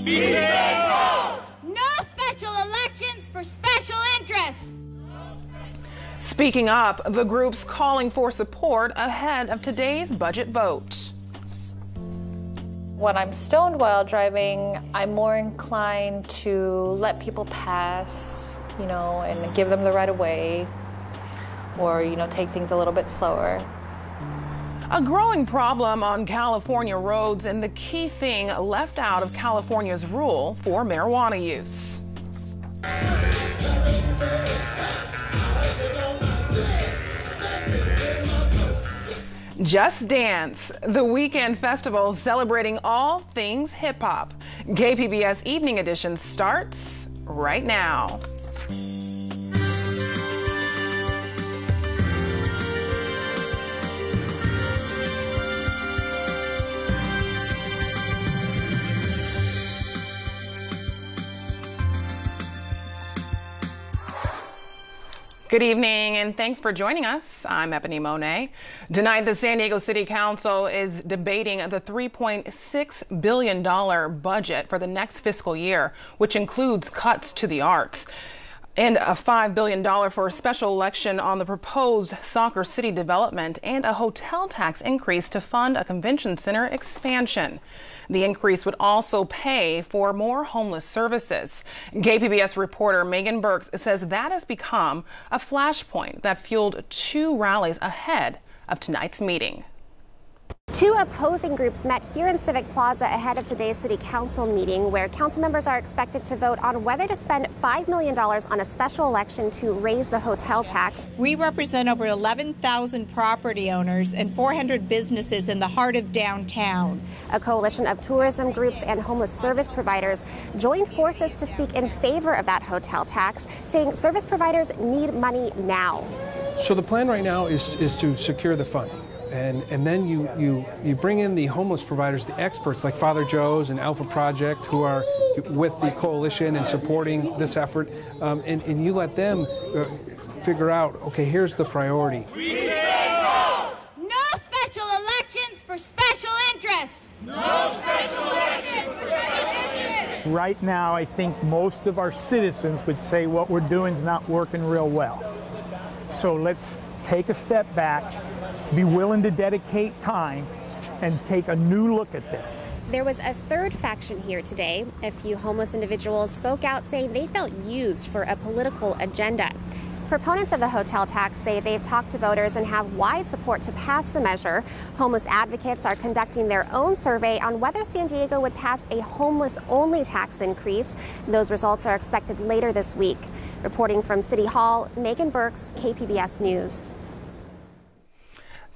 No special elections for special interests. Speaking up, the groups calling for support ahead of today's budget vote. When I'm stoned while driving, I'm more inclined to let people pass, and give them the right of way, or, take things a little bit slower. A growing problem on California roads and the key thing left out of California's rule for marijuana use. Just Dance, the weekend festival celebrating all things hip-hop. KPBS Evening Edition starts right now. Good evening, and thanks for joining us. I'm Ebony Monet. Tonight, the San Diego City Council is debating the $3.6 billion budget for the next fiscal year, which includes cuts to the arts, and a $5 billion for a special election on the proposed Soccer City development, and a hotel tax increase to fund a convention center expansion. The increase would also pay for more homeless services. KPBS reporter Megan Burks says that has become a flashpoint that fueled two rallies ahead of tonight's meeting. Two opposing groups met here in Civic Plaza ahead of today's City Council meeting, where council members are expected to vote on whether to spend $5 million on a special election to raise the hotel tax. We represent over 11,000 property owners and 400 businesses in the heart of downtown. A coalition of tourism groups and homeless service providers joined forces to speak in favor of that hotel tax, saying service providers need money now. So the plan right now is to secure the funding. And then you bring in the homeless providers, the experts like Father Joe's and Alpha Project, who are with the coalition and supporting this effort, and you let them figure out, okay, here's the priority. We say no! No special elections for special interests! No special elections for special interests! Right now, I think most of our citizens would say what we're doing is not working real well. So let's take a step back, be willing to dedicate time, and take a new look at this. There was a third faction here today. A few homeless individuals spoke out saying they felt used for a political agenda. Proponents of the hotel tax say they've talked to voters and have wide support to pass the measure. Homeless advocates are conducting their own survey on whether San Diego would pass a homeless-only tax increase. Those results are expected later this week. Reporting from City Hall, Megan Burks, KPBS News.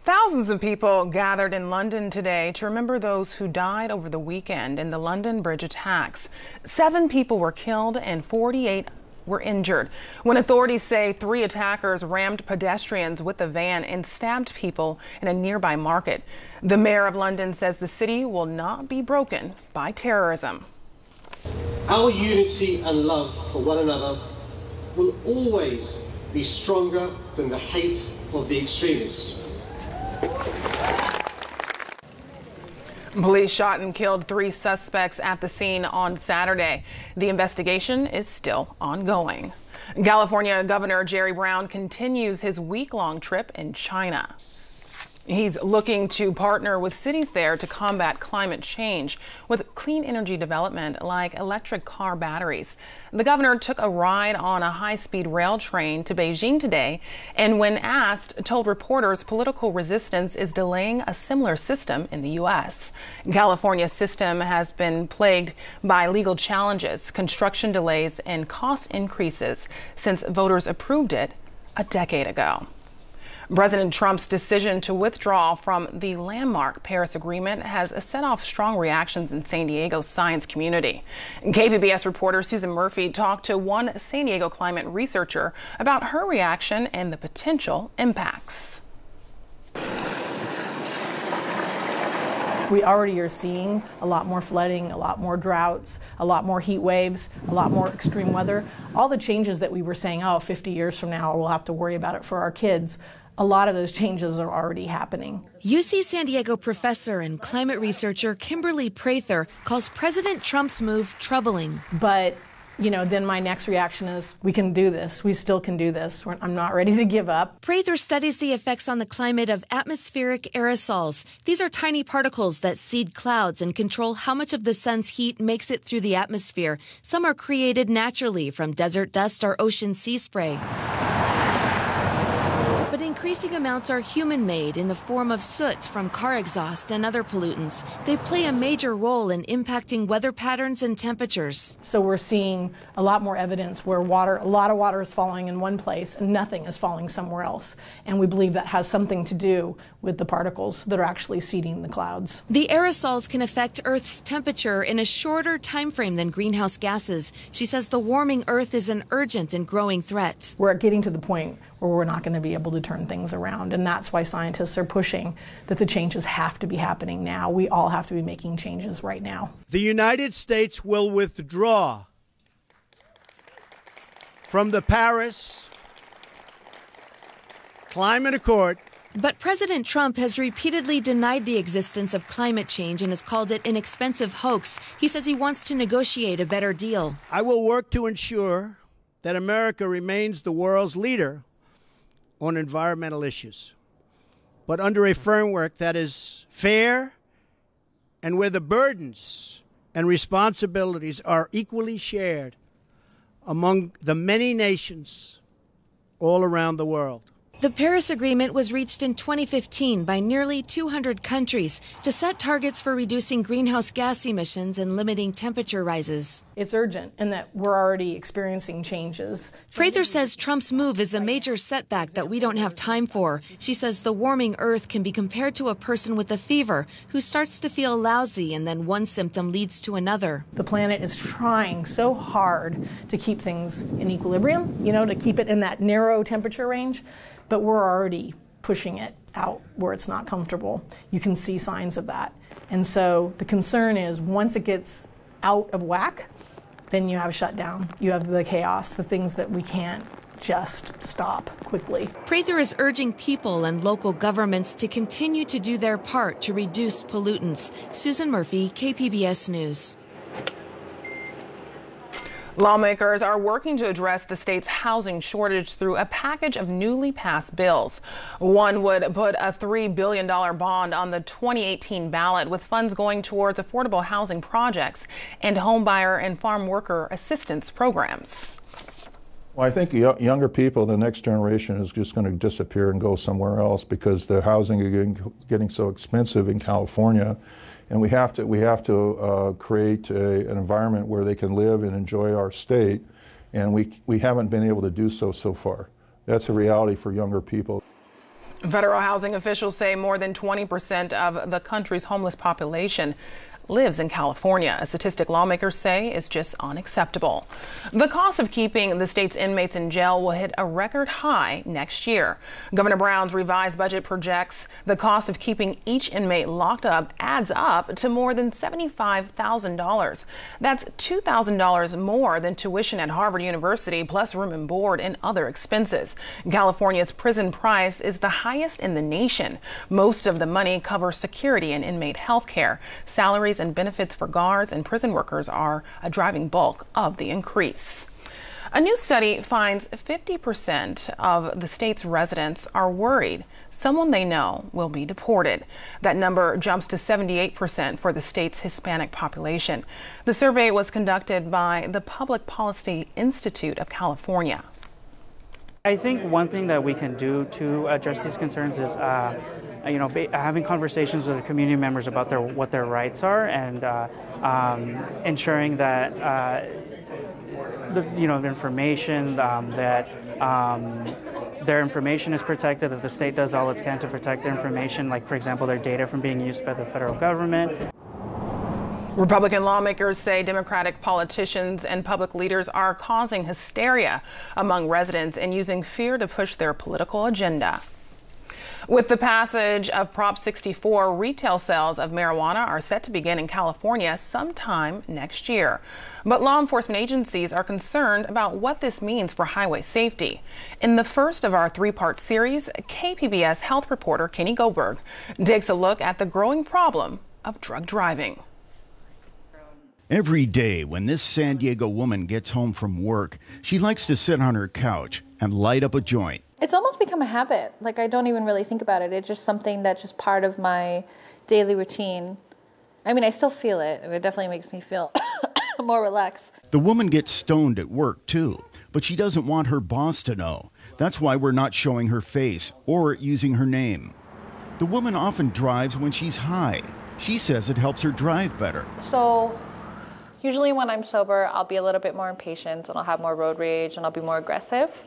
Thousands of people gathered in London today to remember those who died over the weekend in the London Bridge attacks. 7 people were killed and 48 were injured when authorities say 3 attackers rammed pedestrians with a van and stabbed people in a nearby market. The mayor of London says the city will not be broken by terrorism. Our unity and love for one another will always be stronger than the hate of the extremists. Police shot and killed 3 suspects at the scene on Saturday. The investigation is still ongoing. California Governor Jerry Brown continues his week-long trip in China. He's looking to partner with cities there to combat climate change with clean energy development like electric car batteries. The governor took a ride on a high-speed rail train to Beijing today, and when asked, told reporters political resistance is delaying a similar system in the U.S. California's system has been plagued by legal challenges, construction delays, and cost increases since voters approved it a decade ago. President Trump's decision to withdraw from the landmark Paris Agreement has set off strong reactions in San Diego's science community. KPBS reporter Susan Murphy talked to one San Diego climate researcher about her reaction and the potential impacts. We already are seeing a lot more flooding, a lot more droughts, a lot more heat waves, a lot more extreme weather. All the changes that we were saying, 50 years from now, we'll have to worry about it for our kids. a lot of those changes are already happening. UC San Diego professor and climate researcher Kimberly Prather calls President Trump's move troubling. But then my next reaction is, we can do this. We still can do this. I'm not ready to give up. Prather studies the effects on the climate of atmospheric aerosols. These are tiny particles that seed clouds and control how much of the sun's heat makes it through the atmosphere. Some are created naturally from desert dust or ocean sea spray. But increasing amounts are human-made in the form of soot from car exhaust and other pollutants. They play a major role in impacting weather patterns and temperatures. So we're seeing a lot more evidence where a lot of water is falling in one place and nothing is falling somewhere else. And we believe that has something to do with the particles that are actually seeding the clouds. The aerosols can affect Earth's temperature in a shorter time frame than greenhouse gases. She says the warming Earth is an urgent and growing threat. We're getting to the point where we're not going to be able to turn things around. And that's why scientists are pushing that the changes have to be happening now. We all have to be making changes right now. The United States will withdraw from the Paris Climate Accord. But President Trump has repeatedly denied the existence of climate change and has called it an expensive hoax. He says he wants to negotiate a better deal. I will work to ensure that America remains the world's leader on environmental issues, but under a framework that is fair and where the burdens and responsibilities are equally shared among the many nations all around the world. The Paris Agreement was reached in 2015 by nearly 200 countries to set targets for reducing greenhouse gas emissions and limiting temperature rises. It's urgent in that we're already experiencing changes. Prather says Trump's move is a major setback that we don't have time for. She says the warming Earth can be compared to a person with a fever who starts to feel lousy and then one symptom leads to another. The planet is trying so hard to keep things in equilibrium, to keep it in that narrow temperature range. But we're already pushing it out where it's not comfortable. You can see signs of that. And so the concern is once it gets out of whack, then you have a shutdown. You have the chaos, the things that we can't just stop quickly. Prather is urging people and local governments to continue to do their part to reduce pollutants. Susan Murphy, KPBS News. Lawmakers are working to address the state's housing shortage through a package of newly passed bills. One would put a $3 billion bond on the 2018 ballot, with funds going towards affordable housing projects and homebuyer and farm worker assistance programs. Well, I think younger people, the next generation, is just going to disappear and go somewhere else because the housing is getting so expensive in California. And we have to create an environment where they can live and enjoy our state, and we haven't been able to do so far. That's a reality for younger people. Federal housing officials say more than 20% of the country's homeless population lives in California, a statistic lawmakers say is just unacceptable. The cost of keeping the state's inmates in jail will hit a record high next year. Governor Brown's revised budget projects the cost of keeping each inmate locked up adds up to more than $75,000. That's $2,000 more than tuition at Harvard University, plus room and board and other expenses. California's prison price is the highest in the nation. Most of the money covers security and inmate health care. Salaries and benefits for guards and prison workers are a driving bulk of the increase. A new study finds 50% of the state's residents are worried someone they know will be deported. That number jumps to 78% for the state's Hispanic population. The survey was conducted by the Public Policy Institute of California. I think one thing that we can do to address these concerns is having conversations with the community members about what their rights are, and ensuring that the information that their information is protected, that the state does all it can to protect their information, like, for example, their data from being used by the federal government. Republican lawmakers say Democratic politicians and public leaders are causing hysteria among residents and using fear to push their political agenda. With the passage of Prop 64, retail sales of marijuana are set to begin in California sometime next year. But law enforcement agencies are concerned about what this means for highway safety. In the first of our three-part series, KPBS health reporter Kenny Goldberg takes a look at the growing problem of drug driving. Every day when this San Diego woman gets home from work, she likes to sit on her couch and light up a joint. It's almost become a habit. Like, I don't even really think about it. It's just something that's just part of my daily routine. I mean, I still feel it, and it definitely makes me feel more relaxed. The woman gets stoned at work, too, but she doesn't want her boss to know. That's why we're not showing her face or using her name. The woman often drives when she's high. She says it helps her drive better. So usually when I'm sober, I'll be a little bit more impatient, and I'll have more road rage, and I'll be more aggressive.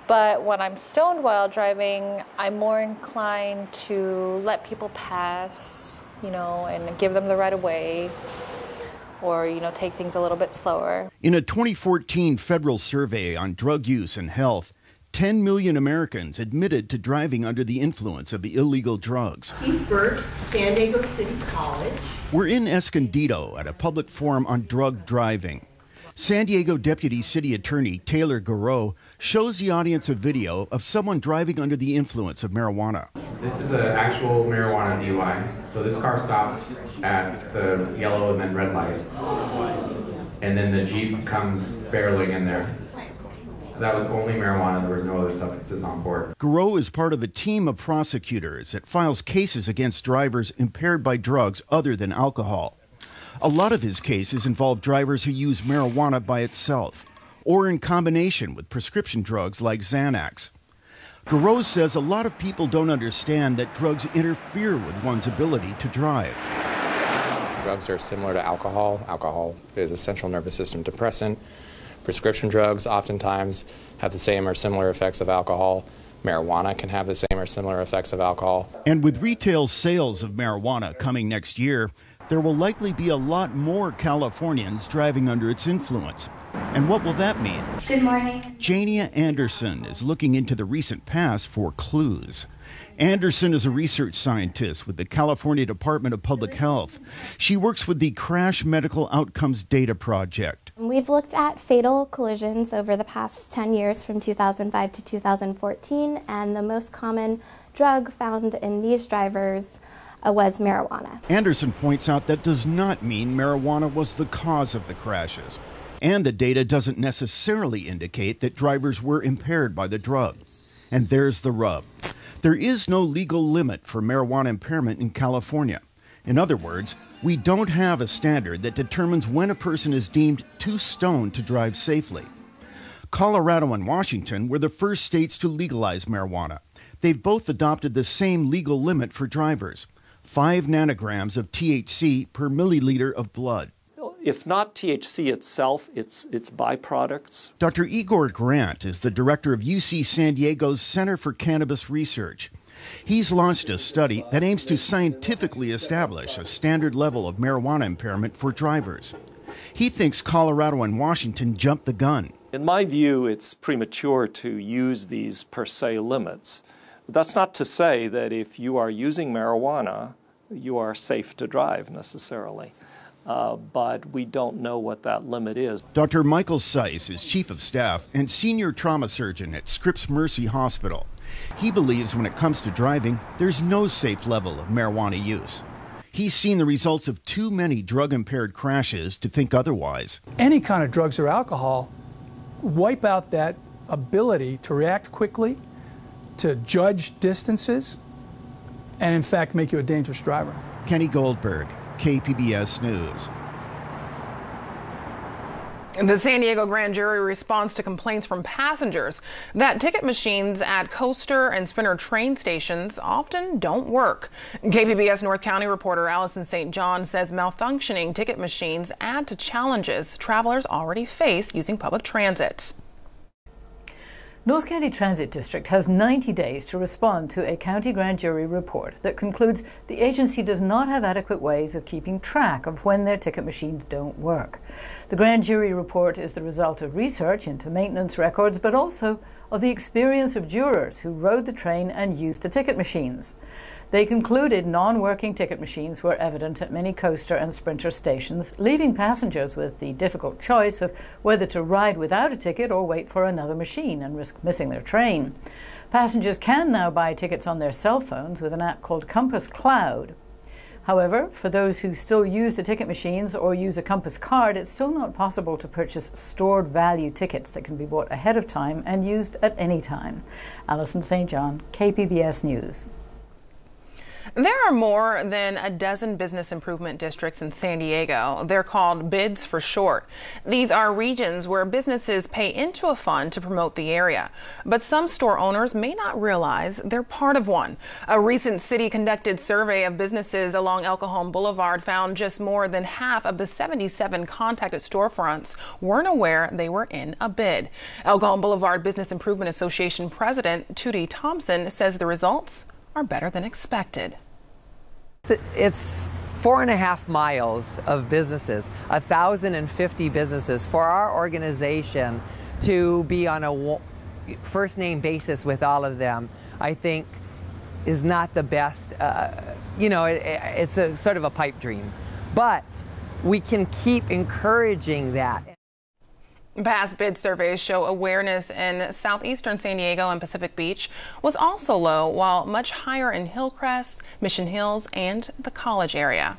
But when I'm stoned while driving, I'm more inclined to let people pass, and give them the right of way, or, take things a little bit slower. In a 2014 federal survey on drug use and health, 10 million Americans admitted to driving under the influence of illegal drugs. Keith Burt, San Diego City College. We're in Escondido at a public forum on drug driving. San Diego Deputy City Attorney Taylor Garreau shows the audience a video of someone driving under the influence of marijuana. This is an actual marijuana DUI. So this car stops at the yellow and then red light. And then the Jeep comes barreling in there. So that was only marijuana. There was no other substances on board. Garreau is part of a team of prosecutors that files cases against drivers impaired by drugs other than alcohol. A lot of his cases involve drivers who use marijuana by itself or in combination with prescription drugs like Xanax. Garreau says a lot of people don't understand that drugs interfere with one's ability to drive. Drugs are similar to alcohol. Alcohol is a central nervous system depressant. Prescription drugs oftentimes have the same or similar effects of alcohol. Marijuana can have the same or similar effects of alcohol. And with retail sales of marijuana coming next year, there will likely be a lot more Californians driving under its influence. And what will that mean? Good morning. Jania Anderson is looking into the recent past for clues. Anderson is a research scientist with the California Department of Public Health. She works with the Crash Medical Outcomes Data Project. We've looked at fatal collisions over the past 10 years from 2005 to 2014, and the most common drug found in these drivers was marijuana. Anderson points out that does not mean marijuana was the cause of the crashes. And the data doesn't necessarily indicate that drivers were impaired by the drug. And there's the rub. There is no legal limit for marijuana impairment in California. In other words, we don't have a standard that determines when a person is deemed too stoned to drive safely. Colorado and Washington were the first states to legalize marijuana. They've both adopted the same legal limit for drivers, 5 nanograms of THC per milliliter of blood. If not THC itself, it's byproducts. Dr. Igor Grant is the director of UC San Diego's Center for Cannabis Research. He's launched a study that aims to scientifically establish a standard level of marijuana impairment for drivers. He thinks Colorado and Washington jumped the gun. In my view, it's premature to use these per se limits. That's not to say that if you are using marijuana, you are safe to drive necessarily. But we don't know what that limit is. Dr. Michael Seiss is chief of staff and senior trauma surgeon at Scripps Mercy Hospital. He believes when it comes to driving, there's no safe level of marijuana use. He's seen the results of too many drug-impaired crashes to think otherwise. Any kind of drugs or alcohol wipe out that ability to react quickly, to judge distances, and in fact make you a dangerous driver. Kenny Goldberg, KPBS News. The San Diego grand jury responds to complaints from passengers that ticket machines at coaster and spinner train stations often don't work. KPBS North County reporter Allison St. John says malfunctioning ticket machines add to challenges travelers already face using public transit. North County Transit District has 90 days to respond to a county grand jury report that concludes the agency does not have adequate ways of keeping track of when their ticket machines don't work. The grand jury report is the result of research into maintenance records, but also of the experience of jurors who rode the train and used the ticket machines. They concluded non-working ticket machines were evident at many coaster and sprinter stations, leaving passengers with the difficult choice of whether to ride without a ticket or wait for another machine and risk missing their train. Passengers can now buy tickets on their cell phones with an app called Compass Cloud. However, for those who still use the ticket machines or use a Compass card, it's still not possible to purchase stored value tickets that can be bought ahead of time and used at any time. Alison St. John, KPBS News. There are more than a dozen business improvement districts in San Diego. They're called BIDs for short. These are regions where businesses pay into a fund to promote the area. But some store owners may not realize they're part of one. A recent city-conducted survey of businesses along El Cajon Boulevard found just more than half of the 77 contacted storefronts weren't aware they were in a BID. El Cajon Boulevard Business Improvement Association President Tootie Thompson says the results are better than expected. It's 4.5 miles of businesses, 1,050 businesses. For our organization to be on a first name basis with all of them, I think is not the best, it's a sort of a pipe dream. But we can keep encouraging that. Past bid surveys show awareness in southeastern San Diego and Pacific Beach was also low, while much higher in Hillcrest, Mission Hills, and the College area.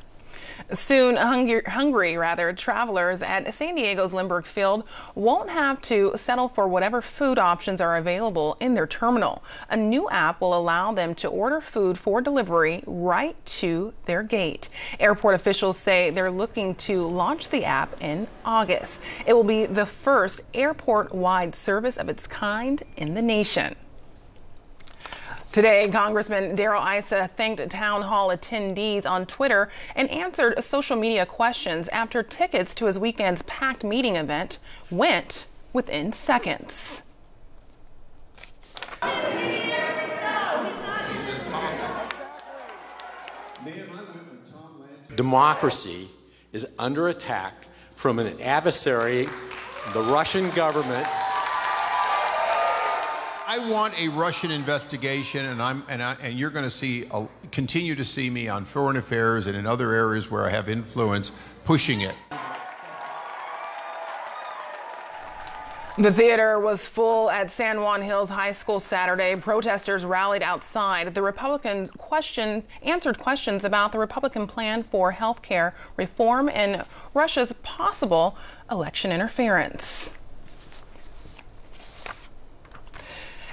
Soon, hungry travelers at San Diego's Lindbergh Field won't have to settle for whatever food options are available in their terminal. A new app will allow them to order food for delivery right to their gate. Airport officials say they're looking to launch the app in August. It will be the first airport-wide service of its kind in the nation. Today, Congressman Darrell Issa thanked town hall attendees on Twitter and answered social media questions after tickets to his weekend's packed meeting event went within seconds. Democracy is under attack from an adversary, the Russian government. I want a Russian investigation, and you're going to continue to see me on foreign affairs and in other areas where I have influence pushing it. The theater was full at San Juan Hills High School Saturday. Protesters rallied outside. The Republicans answered questions about the Republican plan for health care reform and Russia's possible election interference.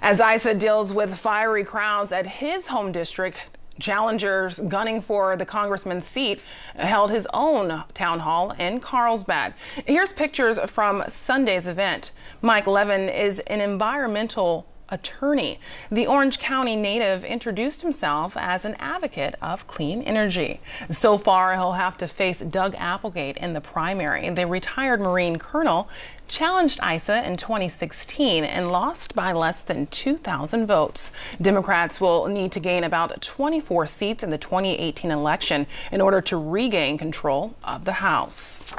As Issa deals with fiery crowds at his home district, challengers gunning for the congressman's seat held his own town hall in Carlsbad. Here's pictures from Sunday's event. Mike Levin is an environmental attorney. The Orange County native introduced himself as an advocate of clean energy. So far, he'll have to face Doug Applegate in the primary. The retired Marine colonel challenged Issa in 2016 and lost by less than 2,000 votes. Democrats will need to gain about 24 seats in the 2018 election in order to regain control of the House.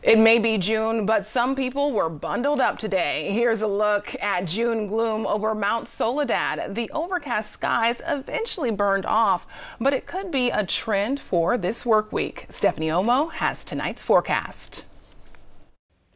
It may be June, but some people were bundled up today. Here's a look at June gloom over Mount Soledad. The overcast skies eventually burned off, but it could be a trend for this work week. Stephanie Omo has tonight's forecast.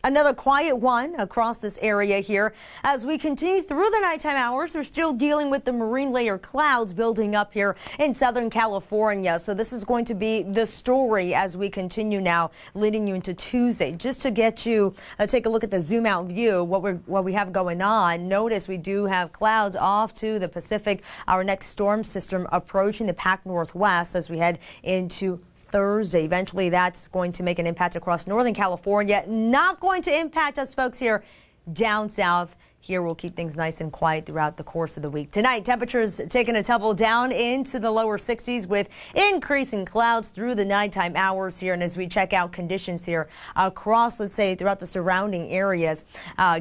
Another quiet one across this area here. As we continue through the nighttime hours, we're still dealing with the marine layer clouds building up here in Southern California. So this is going to be the story as we continue now, leading you into Tuesday. Just to get you take a look at the zoom out view, what we have going on. Notice we do have clouds off to the Pacific. Our next storm system approaching the Pac Northwest as we head into Thursday. Eventually, that's going to make an impact across Northern California. Not going to impact us folks here down south here will keep things nice and quiet throughout the course of the week. Tonight, temperatures taking a tumble down into the lower 60s with increasing clouds through the nighttime hours here. And as we check out conditions here across, let's say, throughout the surrounding areas,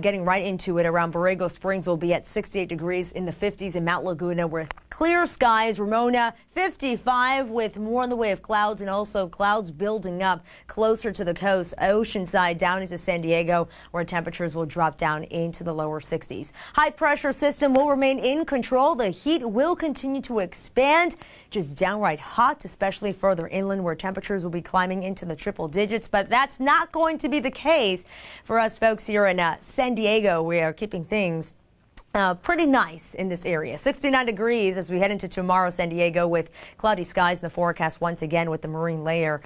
getting right into it, around Borrego Springs will be at 68 degrees, in the 50s in Mount Laguna with clear skies. Ramona 55 with more in the way of clouds, and also clouds building up closer to the coast, Oceanside down into San Diego, where temperatures will drop down into the lower 60s. High pressure system will remain in control. The heat will continue to expand, just downright hot, especially further inland where temperatures will be climbing into the triple digits. But that's not going to be the case for us folks here in San Diego. We are keeping things pretty nice in this area. 69 degrees as we head into tomorrow, San Diego, with cloudy skies in the forecast once again with the marine layer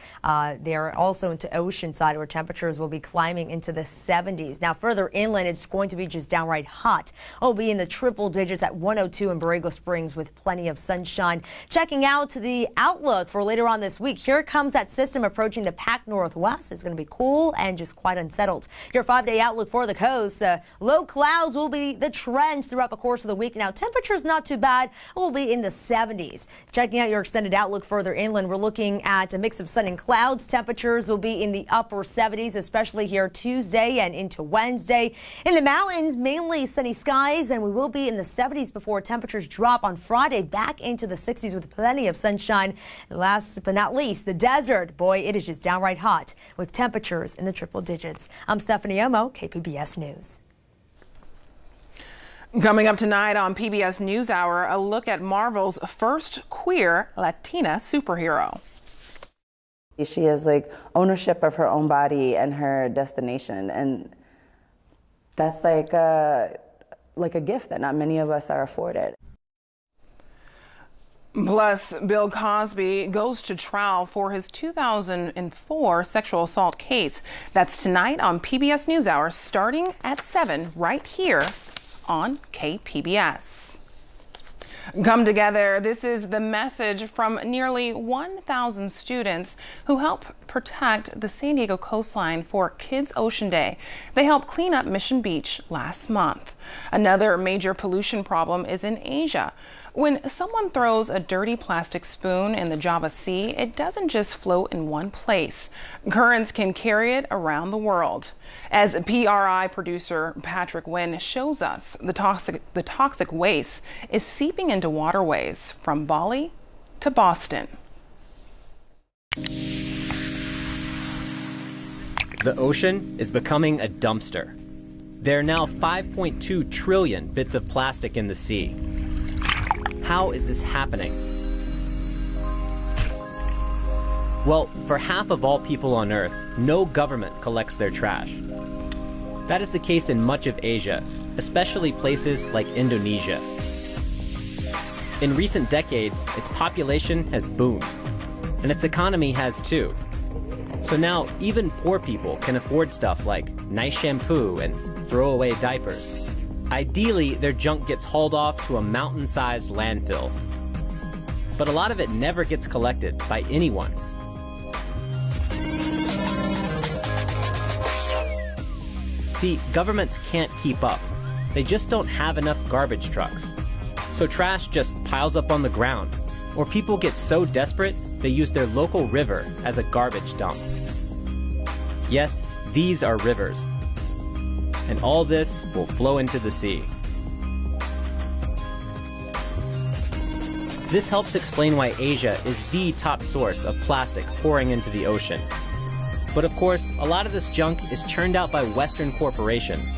there. Also into Oceanside, where temperatures will be climbing into the 70s. Now further inland, it's going to be just downright hot. It'll be in the triple digits at 102 in Borrego Springs with plenty of sunshine. Checking out the outlook for later on this week, here comes that system approaching the Pac Northwest. It's going to be cool and just quite unsettled. Your 5-day outlook for the coast, low clouds will be the trend throughout the course of the week. Now, temperatures not too bad. Will be in the 70s. Checking out your extended outlook further inland, we're looking at a mix of sun and clouds. Temperatures will be in the upper 70s, especially here Tuesday and into Wednesday. In the mountains, mainly sunny skies, and we will be in the 70s before temperatures drop on Friday back into the 60s with plenty of sunshine. And last but not least, the desert. Boy, it is just downright hot with temperatures in the triple digits. I'm Stephanie Omo, KPBS News. Coming up tonight on PBS NewsHour, a look at Marvel's first queer Latina superhero. She has like ownership of her own body and her destination, and that's like a gift that not many of us are afforded. Plus, Bill Cosby goes to trial for his 2004 sexual assault case. That's tonight on PBS NewsHour, starting at 7 right here on KPBS. Come together. This is the message from nearly 1,000 students who help protect the San Diego coastline for Kids Ocean Day. They helped clean up Mission Beach last month. Another major pollution problem is in Asia. When someone throws a dirty plastic spoon in the Java Sea, it doesn't just float in one place. Currents can carry it around the world. As PRI producer Patrick Wynn shows us, the toxic waste is seeping into waterways from Bali to Boston. The ocean is becoming a dumpster. There are now 5.2 trillion bits of plastic in the sea. How is this happening? Well, for half of all people on Earth, no government collects their trash. That is the case in much of Asia, especially places like Indonesia. In recent decades, its population has boomed, and its economy has too. So now, even poor people can afford stuff like nice shampoo and throwaway diapers. Ideally, their junk gets hauled off to a mountain-sized landfill. But a lot of it never gets collected by anyone. See, governments can't keep up. They just don't have enough garbage trucks. So trash just piles up on the ground, or people get so desperate they use their local river as a garbage dump. Yes, these are rivers. And all this will flow into the sea. This helps explain why Asia is the top source of plastic pouring into the ocean. But of course, a lot of this junk is churned out by Western corporations.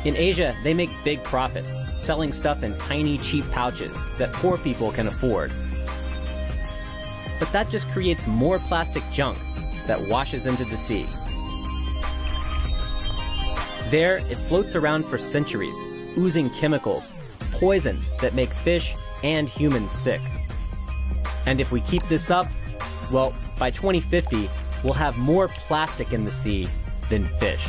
In Asia, they make big profits, selling stuff in tiny, cheap pouches that poor people can afford. But that just creates more plastic junk that washes into the sea. There, it floats around for centuries, oozing chemicals, poisons that make fish and humans sick. And if we keep this up, well, by 2050, we'll have more plastic in the sea than fish.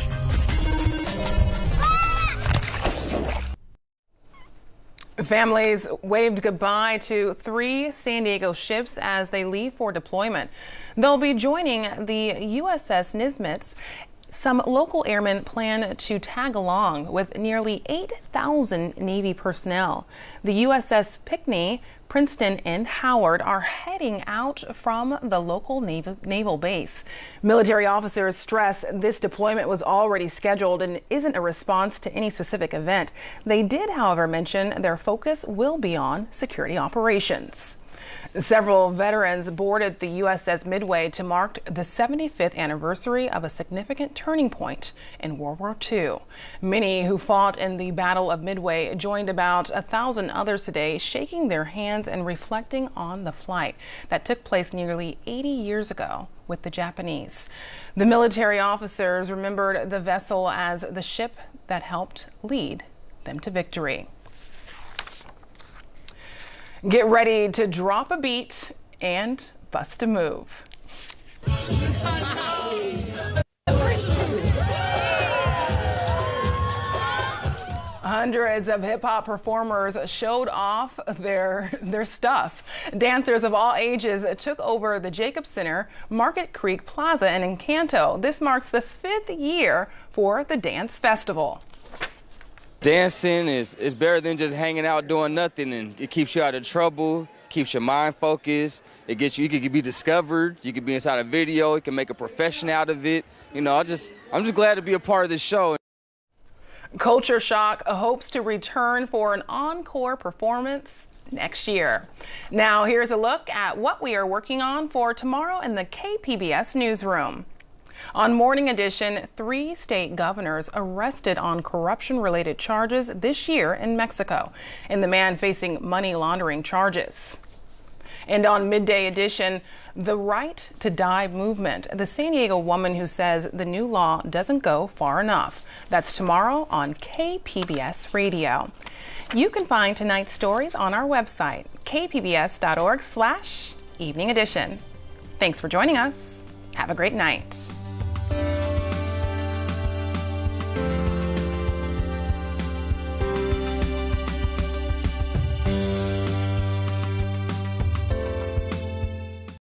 Families waved goodbye to 3 San Diego ships as they leave for deployment. They'll be joining the USS Nimitz Some local airmen plan to tag along with nearly 8,000 Navy personnel. The USS Pinckney, Princeton, and Howard are heading out from the local naval base. Military officers stress this deployment was already scheduled and isn't a response to any specific event. They did, however, mention their focus will be on security operations. Several veterans boarded the USS Midway to mark the 75th anniversary of a significant turning point in World War II. Many who fought in the Battle of Midway joined about 1,000 others today, shaking their hands and reflecting on the flight that took place nearly 80 years ago with the Japanese. The military officers remembered the vessel as the ship that helped lead them to victory. Get ready to drop a beat and bust a move. Hundreds of hip-hop performers showed off their stuff. Dancers of all ages took over the Jacobs Center, Market Creek Plaza, and Encanto. This marks the 5th year for the dance festival. Dancing is better than just hanging out doing nothing, and it keeps you out of trouble, keeps your mind focused. It gets you can be discovered, you can be inside a video, you can make a profession out of it. You know, I'm just glad to be a part of this show. Culture Shock hopes to return for an encore performance next year. Now here's a look at what we are working on for tomorrow in the KPBS newsroom. On Morning Edition, 3 state governors arrested on corruption-related charges this year in Mexico, and the man facing money laundering charges. And on Midday Edition, the Right to Die movement, the San Diego woman who says the new law doesn't go far enough. That's tomorrow on KPBS Radio. You can find tonight's stories on our website, kpbs.org/evening edition. Thanks for joining us. Have a great night.